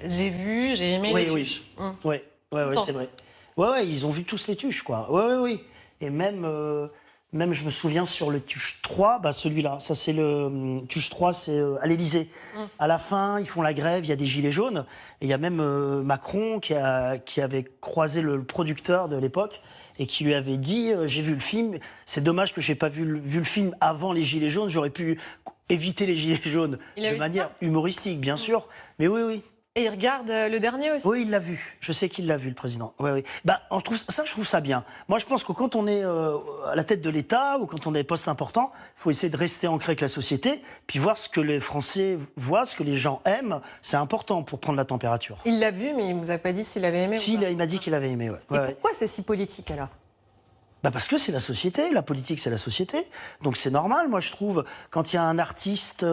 j'ai aimé les tuches. Ouais, c'est vrai. Ouais, ils ont vu tous les tuches, quoi. Ouais. Et même, même, je me souviens sur le tuche 3, bah celui-là, ça c'est le tuche 3, c'est à l'Élysée. À la fin, ils font la grève, il y a des gilets jaunes, et il y a même Macron qui avait croisé le producteur de l'époque et qui lui avait dit j'ai vu le film, c'est dommage que j'ai pas vu le film avant les gilets jaunes, j'aurais pu éviter les gilets jaunes de manière humoristique, bien sûr, mais oui. Et il regarde le dernier aussi. Oui, il l'a vu. Je sais qu'il l'a vu, le président. Oui. Bah, je trouve ça bien. Moi, je pense que quand on est à la tête de l'État ou quand on a des postes importants, il faut essayer de rester ancré avec la société, puis voir ce que les Français voient, ce que les gens aiment. C'est important pour prendre la température. Il l'a vu, mais il ne vous a pas dit s'il avait aimé Si, ou pas. il m'a dit qu'il avait aimé, ouais. Et pourquoi c'est si politique, alors ? Bah parce que c'est la société, la politique c'est la société, donc c'est normal. Moi je trouve quand il y a un artiste,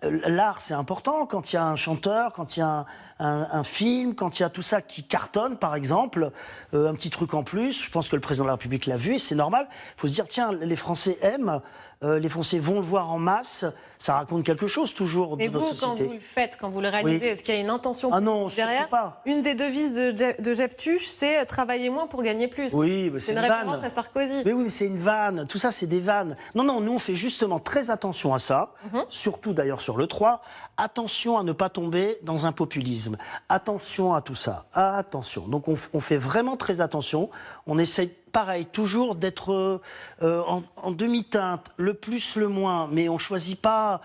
l'art c'est important. Quand il y a un chanteur, quand il y a un film, quand il y a tout ça qui cartonne par exemple, un petit truc en plus. Je pense que le président de la République l'a vu et c'est normal. Il faut se dire tiens les Français aiment, les Français vont le voir en masse. Ça raconte quelque chose toujours de notre société. Mais vous, quand vous le faites, quand vous le réalisez, est-ce qu'il y a une intention politique derrière ? Pas. Une des devises de Jeff Tuche, c'est travailler moins pour gagner plus. Oui, c'est une référence à Sarkozy. Mais oui, c'est une vanne. Tout ça, c'est des vannes. Non, nous, on fait justement très attention à ça. Surtout d'ailleurs sur le 3. Attention à ne pas tomber dans un populisme. Attention à tout ça. Attention. Donc, on fait vraiment très attention. On essaye, pareil, toujours d'être en demi-teinte, le plus, le moins. Mais on choisit pas,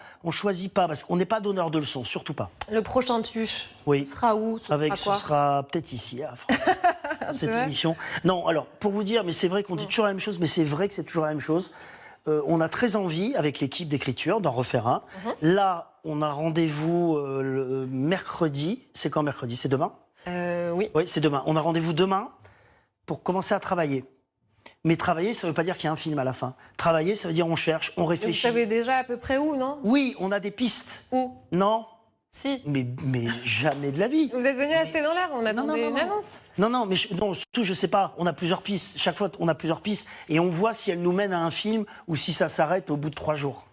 parce qu'on n'est pas donneur de leçons, surtout pas. Le prochain Tuche sera où ? Ce sera peut-être ici, à France. Cette émission. Non, alors, pour vous dire, mais c'est vrai qu'on dit toujours la même chose, mais c'est vrai que c'est toujours la même chose. On a très envie, avec l'équipe d'écriture, d'en refaire un. Là, on a rendez-vous le mercredi. C'est quand mercredi ? C'est demain ? Oui. Oui, c'est demain. On a rendez-vous demain pour commencer à travailler. Mais travailler, ça ne veut pas dire qu'il y a un film à la fin. Travailler, ça veut dire on cherche, on réfléchit. Vous savez déjà à peu près où, non ? Oui, on a des pistes. Où ? Non ? Si. Mais jamais de la vie. Vous êtes venu assez dans l'air, on attendait une annonce. Non, surtout, je sais pas, on a plusieurs pistes. Chaque fois, on a plusieurs pistes. Et on voit si elles nous mènent à un film ou si ça s'arrête au bout de 3 jours.